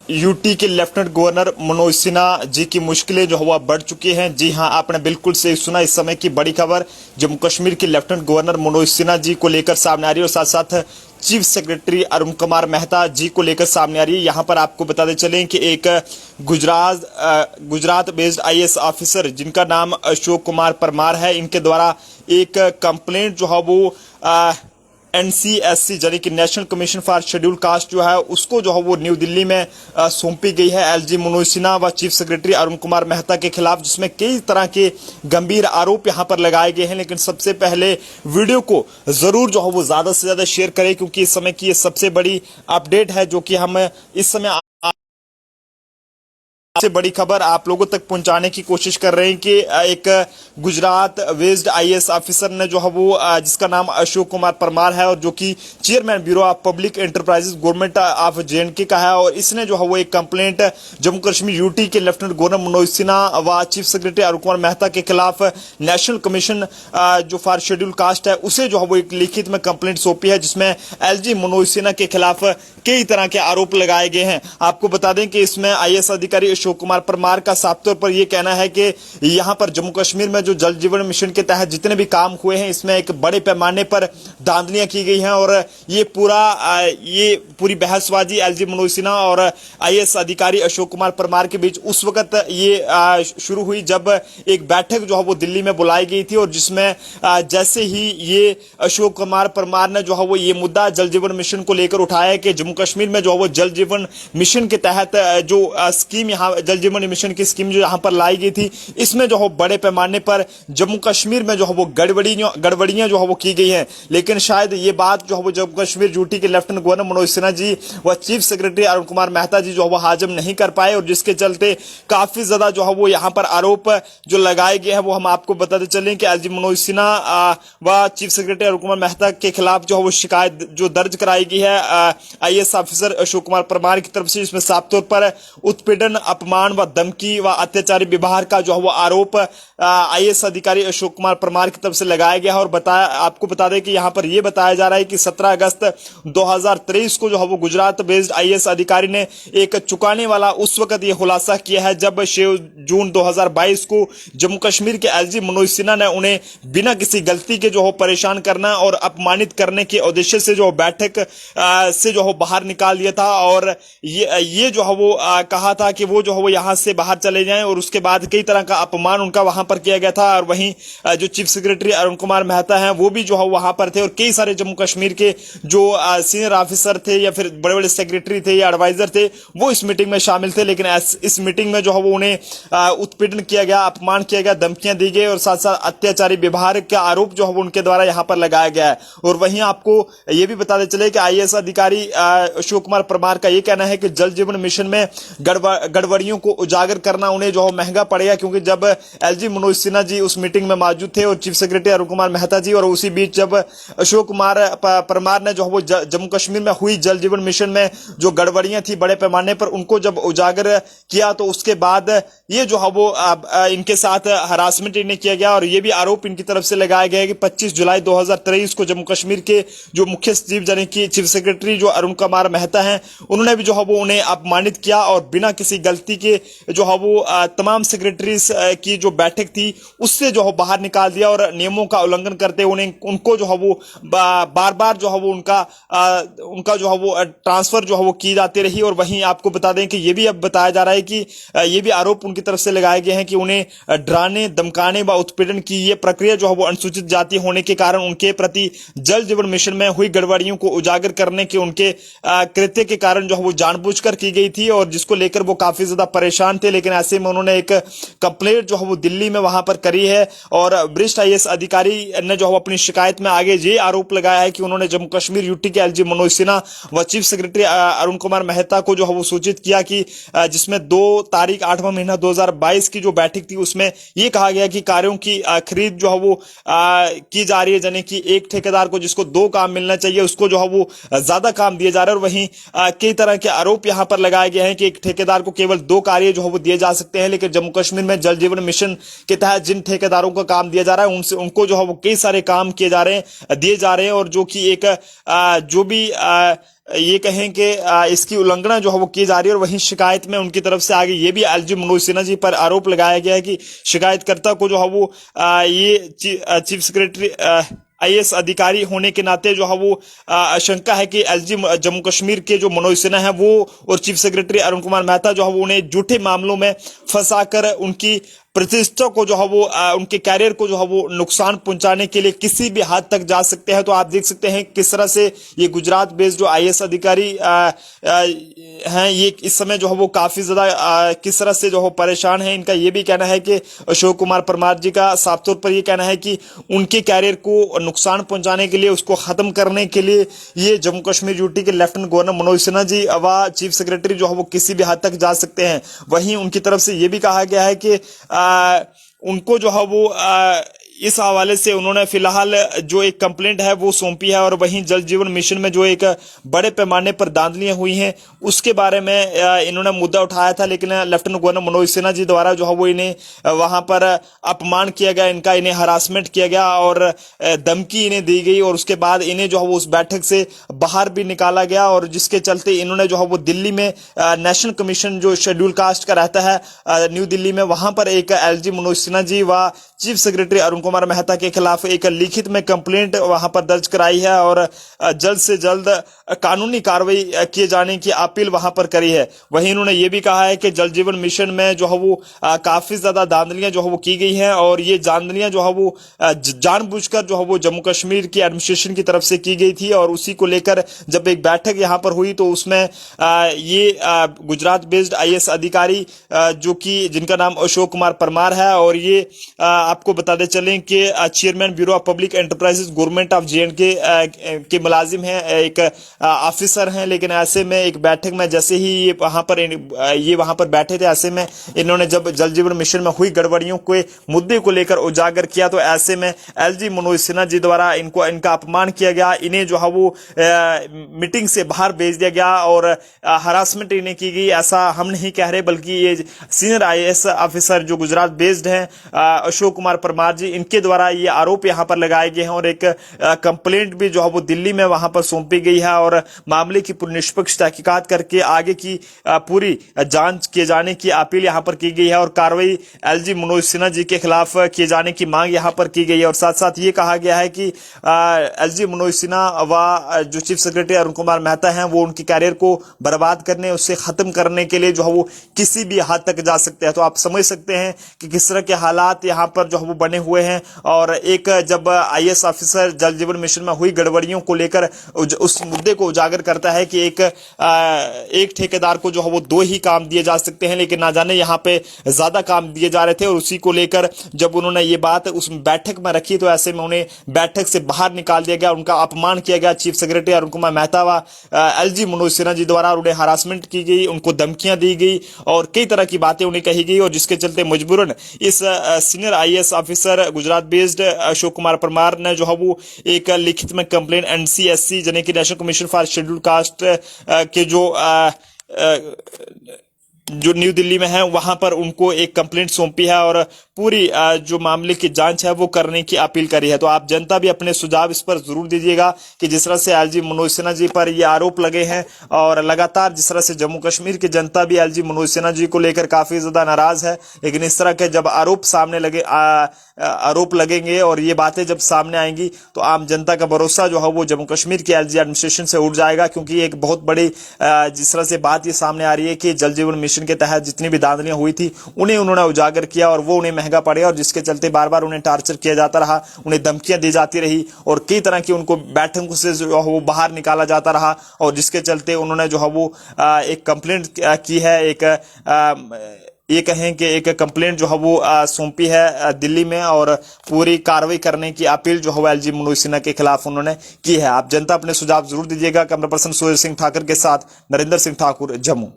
UT के lieutenant governor Manoj Sinha ji की मुश्किलें जो हुआ बढ़ चुकी हैं। जी हां, आपने बिल्कुल सही सुना। इस समय की बड़ी खबर जम्मू कश्मीर के लेफ्टिनेंट गवर्नर मनोज सिन्हा जी को लेकर सामने आ रही है और साथ साथ चीफ सेक्रेटरी अरुण कुमार मेहता जी को लेकर सामने आ रही है। यहां पर आपको बताते चलें कि एक गुजरात बेस्ड आईएएस ऑफिसर जिनका नाम अशोक कुमार परमार है, इनके द्वारा एक कंप्लेंट जो है वो एनसीएससी यानी कि national commission for schedule caste जो है उसको जो है वो न्यू दिल्ली में सौंपी गई है एलजी मनोज सिन्हा व चीफ सेक्रेटरी अरुण कुमार मेहता के खिलाफ, जिसमें कई तरह के गंभीर आरोप यहां पर लगाए गए हैं। लेकिन सबसे पहले वीडियो को जरूर जो है वो ज्यादा से ज्यादा शेयर करें, क्योंकि इस समय की ये सबसे बड़ी अपडेट है जो कि हम इस समय से बड़ी खबर आप लोगों तक पहुंचाने की कोशिश कर रहे हैं कि एक गुजरात बेस्ड आईएएस ऑफिसर ने जो है वो जिसका नाम अशोक कुमार परमार है और जो कि chairman bureau of public enterprises government of J&K का है, और इसने जो है वो एक कंप्लेंट जम्मू कश्मीर यूटी के लेफ्टिनेंट गवर्नर मनोज सिन्हा व चीफ सेक्रेटरी अरुण कुमार मेहता के खिलाफ नेशनल कमीशन जो फॉर शेड्यूल कास्ट है उसे जो है वो एक लिखित में कंप्लेंट सौंपी है, जिसमें एलजी मनोज सिन्हा के खिलाफ कई तरह के आरोप लगाए गए हैं। आपको बता दें कि इसमें आईएएस अधिकारी अशोक कुमार परमार का साफ तौर पर यह कहना है कि यहां पर जम्मू कश्मीर में जो जल जीवन मिशन के तहत जितने भी काम हुए हैं इसमें एक बड़े पैमाने पर धांधलियां की गई हैं, और ये पूरी बहसबाजी एलजी मनोज सिन्हा और आईएएस अधिकारी अशोक कुमार परमार के बीच उस वक्त ये शुरू हुई जब एक बैठक जो है वो दिल्ली में बुलाई गई थी, और जिसमें जैसे ही ये अशोक कुमार परमार ने जो है वो ये मुद्दा जल जीवन मिशन को लेकर उठाया कि जम्मू कश्मीर में जो है वो जल जीवन मिशन के तहत जो स्कीम यहाँ जल जीवन मिशन की स्कीम जो यहाँ पर लाई गई थी, इसमें जो है बड़े पैमाने पर जम्मू कश्मीर में जो है वो गड़बड़ियां जो है वो की गई हैं। लेकिन शायद ये बात जो है वो जम्मू कश्मीर यूटी के लेफ्टिनेंट गवर्नर मनोज सिन्हा जी व चीफ सेक्रेटरी अरुण कुमार मेहता जी जो है वो हाजम नहीं कर पाए, और जिसके चलते काफी ज्यादा जो है वो यहाँ पर आरोप जो लगाए गए हैं वो हम आपको बताते चलें कि एलजी मनोज सिन्हा व चीफ सेक्रेटरी अरुण कुमार मेहता के खिलाफ जो है वो शिकायत जो दर्ज कराई गई है आईएएस ऑफिसर अशोक कुमार परमार की तरफ से, इसमें साफ तौर पर उत्पीड़न, अपमान व धमकी व अत्याचारी व्यवहार का जो है वो आरोप आईएएस अधिकारी अशोक कुमार परमार की तरफ से लगाया गया है। और आपको बता दें कि यहां पर यह बताया जा रहा है कि 17 अगस्त 2023 को जो है वो गुजरात बेस्ड आईएएस अधिकारी ने एक चुकाने वाला उस वक्त यह खुलासा किया है जब 6 जून 2022 को जम्मू कश्मीर के एलजी मनोज सिन्हा ने उन्हें बिना किसी गलती के जो है परेशान करना और अपमानित करने के उद्देश्य से जो बैठक से जो है बाहर निकाल दिया था, और ये जो है वो कहा था कि वो जो है वो यहां से बाहर चले जाएं, और उसके बाद कई तरह का अपमान उनका वहां पर किया गया था। और वहीं जो चीफ सेक्रेटरी अरुण कुमार मेहता हैं वो भी जो है वहां पर थे, और कई सारे जम्मू कश्मीर के जो सीनियर ऑफिसर थे या फिर बड़े बड़े सेक्रेटरी थे या एडवाइजर थे वो इस मीटिंग में शामिल थे। लेकिन इस मीटिंग में जो है वो उन्हें उत्पीड़न किया गया, अपमान किया गया, धमकियां दी गई और साथ साथ अत्याचारी व्यवहार का आरोप जो है वो उनके द्वारा यहां पर लगाया गया है। और वहीं आपको यह भी बताते चले कि आईएएस अधिकारी अशोक कुमार परमार का यह कहना है कि जल जीवन मिशन में गड़बड़ियों को उजागर करना उन्हें जो है महंगा पड़ेगा, क्योंकि जब एलजी मनोज सिन्हा जी उस मीटिंग में मौजूद थे और चीफ सेक्रेटरी अरुण कुमार मेहता जी, और उसी बीच जब अशोक कुमार परमार ने जो है वो जम्मू कश्मीर में हुई जल जीवन मिशन में जो गड़बड़ियां थी बड़े पैमाने पर उनको जब उजागर किया, तो उसके बाद ये जो है वो इनके साथ हरासमेंट इन्हें किया गया। और ये भी आरोप इनकी तरफ से लगाया गया कि 25 जुलाई 2023 को जम्मू कश्मीर के जो मुख्य सचिव यानी कि चीफ सेक्रेटरी जो अरुण कुमार मेहता हैं उन्होंने भी जो है वो उन्हें अपमानित किया और बिना किसी गलती के जो है वो तमाम सेक्रेटरीज की जो बैठक थी उससे जो है बाहर निकाल दिया, और नियमों का उल्लंघन करते उनको जो है वो बार बार जो है वो उनका जो है वो ट्रांसफर जो है वो की जाती रही। और वहीं आपको बता दें कि ये भी अब बताया जा रहा है कि ये भी आरोप उनकी तरफ से लगाए गए हैं कि उन्हें डराने, धमकाने व उत्पीड़न की ये प्रक्रिया जो है वो अनुसूचित जाति होने के कारण उनके प्रति जल जीवन मिशन में हुई गड़बड़ियों को उजागर करने के उनके कृत्य के कारण जो है वो जानबूझकर की गई थी, और जिसको लेकर वो काफी ज्यादा परेशान थे। लेकिन ऐसे में उन्होंने एक कंप्लेंट जो है वो दिल्ली में वहां पर करी है, और वरिष्ठ आईएएस अधिकारी ने जो है अपनी शिकायत में आगे ये आरोप लगाया है कि उन्होंने जम्मू कश्मीर यूटी के एलजी मनोज सिन्हा व चीफ सेक्रेटरी अरुण कुमार मेहता को जो है वो सूचित किया कि जिसमें 2 तारीख 8वां महीना 2022 की जो बैठक थी उसमें यह कहा गया कि कार्यों की खरीद जो है वो की जा रही है, यानी कि एक ठेकेदार को जिसको 2 काम मिलना चाहिए उसको जो है वो ज्यादा काम दिए जा रहे हैं। और वहीं कई तरह के आरोप यहां पर लगाए गए हैं कि एक ठेकेदार को केवल 2 कार्य जो है वो दिए जा सकते हैं, लेकिन जम्मू कश्मीर में जल जीवन मिशन के तहत जिन ठेकेदारों को काम दिया जा रहा है उनको जो है वो कई सारे काम दिए जा रहे हैं, और जो कि एक जो भी ये कहें कि इसकी उल्लंघना जो है वो की जा रही है। और वहीं शिकायत में उनकी तरफ से आगे ये भी एलजी मनोज सिन्हा जी पर आरोप लगाया गया है कि शिकायतकर्ता को जो है वो ये चीफ सेक्रेटरी आईएएस अधिकारी होने के नाते जो है वो आशंका है कि एलजी जम्मू कश्मीर के जो मनोज सिन्हा है वो और चीफ सेक्रेटरी अरुण कुमार मेहता जो है वो उन्हें झूठे मामलों में फंसाकर उनकी प्रतिष्ठा को जो है वो उनके कैरियर को जो है वो नुकसान पहुंचाने के लिए किसी भी हद तक जा सकते हैं। तो आप देख सकते हैं किस तरह से ये गुजरात बेस्ड जो आईएएस अधिकारी हैं ये इस समय जो है वो काफी ज्यादा किस तरह से जो है परेशान है। इनका ये भी कहना है कि अशोक कुमार परमार जी का साफ तौर पर ये कहना है कि उनके कैरियर को नुकसान पहुंचाने के लिए, उसको खत्म करने के लिए ये जम्मू कश्मीर यूटी के लेफ्टिनेंट गवर्नर मनोज सिन्हा जी व चीफ सेक्रेटरी जो है वो किसी भी हद तक जा सकते हैं। वहीं उनकी तरफ से ये भी कहा गया है कि उनको जो है वो इस हवाले से उन्होंने फिलहाल जो एक कंप्लेंट है वो सौंपी है। और वहीं जल जीवन मिशन में जो एक बड़े पैमाने पर धांधलियां हुई हैं उसके बारे में इन्होंने मुद्दा उठाया था, लेकिन लेफ्टिनेंट गवर्नर मनोज सिन्हा जी द्वारा जो है वो इन्हें वहां पर अपमान किया गया, इनका इन्हें हरासमेंट किया गया और धमकी इन्हें दी गई। और उसके बाद इन्हें जो है वो उस बैठक से बाहर भी निकाला गया और जिसके चलते इन्होंने जो है वो दिल्ली में नेशनल कमीशन जो शेड्यूल कास्ट का रहता है न्यू दिल्ली में, वहां पर एक एलजी मनोज सिन्हा जी व चीफ सेक्रेटरी अरुण कुमार मेहता के खिलाफ एक लिखित में कंप्लेंट वहां पर दर्ज कराई है और जल्द से जल्द कानूनी कार्रवाई किए जाने की अपील वहां पर करी है। वहीं उन्होंने ये भी कहा है कि जल जीवन मिशन में जो है वो काफी ज्यादा धांधलियां जो है वो की गई हैं और ये धांधलियां जो है वो जानबूझकर जो है वो जम्मू कश्मीर की एडमिनिस्ट्रेशन की तरफ से की गई थी। और उसी को लेकर जब एक बैठक यहां पर हुई तो उसमें ये गुजरात बेस्ड आईएएस अधिकारी जो कि जिनका नाम अशोक कुमार परमार है और ये आपको बताते चलें कि chairman bureau of public enterprises government of J&K के मुलाजिम हैं, एक ऑफिसर हैं। लेकिन ऐसे में एक बैठक में जैसे ही ये वहां पर बैठे थे, ऐसे में इन्होंने जब जल जीवन मिशन में हुई गड़बड़ियों के मुद्दे को लेकर उजागर किया तो ऐसे में एलजी मनोज सिन्हा जी द्वारा इनका अपमान किया गया, इन्हें जो है वो मीटिंग से बाहर भेज दिया गया और हरासमेंट इन्हें की गई। ऐसा हम नहीं कह रहे, बल्कि ये सीनियर आईएएस ऑफिसर जो गुजरात बेस्ड हैं अशोक कुमार परमार जी, इनके द्वारा ये आरोप यहां पर लगाए गए हैं और एक कंप्लेंट भी जो है वो दिल्ली में वहां पर सौंपी गई है और मामले की पूरी निष्पक्ष तहकीकात करके आगे की पूरी जांच किए जाने की अपील यहां पर की गई है और कार्रवाई एलजी मनोज सिन्हा जी के खिलाफ किए जाने की मांग यहां पर की गई है। और साथ साथ ये कहा गया है कि एलजी मनोज सिन्हा व जो चीफ सेक्रेटरी अरुण कुमार मेहता हैं वो उनके कैरियर को बर्बाद करने, उससे खत्म करने के लिए जो है वो किसी भी हद तक जा सकते हैं। तो आप समझ सकते हैं कि किस तरह के हालात यहां पर जो है वो बने हुए हैं। और एक जब आईएएस ऑफिसर जल जीवन मिशन में हुई गड़बड़ियों को लेकर उस मुद्दे को उजागर करता है कि एक ठेकेदार को जो है वो 2 ही काम दिए जा सकते हैं, लेकिन ना जाने यहाँ पे ज्यादा काम दिए जा रहे थे। और उसी को लेकर जब उन्होंने ये बात उस बैठक में रखी तो ऐसे में उन्हें बैठक से बाहर निकाल दिया गया, उनका अपमान किया गया चीफ सेक्रेटरी अरुण कुमार मेहता व एलजी मनोज सिन्हा जी द्वारा। उन्हें हरासमेंट की गई, उनको धमकियां दी गई और कई तरह की बातें उन्हें कही गई और जिसके चलते मजबूरन इस senior IAS officer Gujarat based Ashok Kumar Parmar ने जो है वो एक लिखित में कंप्लेंट एनसीएससी यानी कि national commission for schedule caste के जो न्यू दिल्ली में है वहां पर उनको एक कंप्लेंट सौंपी है और पूरी जो मामले की जांच है वो करने की अपील करी है। तो आप जनता भी अपने सुझाव इस पर जरूर दीजिएगा कि जिस तरह से एलजी मनोज सिन्हा जी पर ये आरोप लगे हैं और लगातार जिस तरह से जम्मू कश्मीर की जनता भी एलजी मनोज सिन्हा जी को लेकर काफी ज्यादा नाराज है, लेकिन इस तरह के जब आरोप लगेंगे और ये बातें जब सामने आएंगी तो आम जनता का भरोसा जो है वो जम्मू कश्मीर की एलजी एडमिनिस्ट्रेशन से उठ जाएगा। क्योंकि एक बहुत बड़ी जिस तरह से बात ये सामने आ रही है कि जल जीवन मिशन के तहत जितनी भी धांधलियां हुई थी उन्होंने उजागर किया और वो उन्हें महंगा पड़े और जिसके चलते बार बार उन्हें टार्चर किया जाता रहा, उन्हें धमकियां दी जाती रही और कई तरह की उनको बैठकों से जो है वो बाहर निकाला जाता रहा और जिसके चलते उन्होंने जो है वो एक कंप्लेंट की है, ये कहें कि एक कंप्लेंट जो है वो सौंपी है दिल्ली में और पूरी कार्रवाई करने की अपील जो है एलजी मनोज सिन्हा के खिलाफ उन्होंने की है। आप जनता अपने सुझाव जरूर दीजिएगा। कैमरा पर्सन सूर्य सिंह ठाकुर के साथ नरेंद्र सिंह ठाकुर, जम्मू।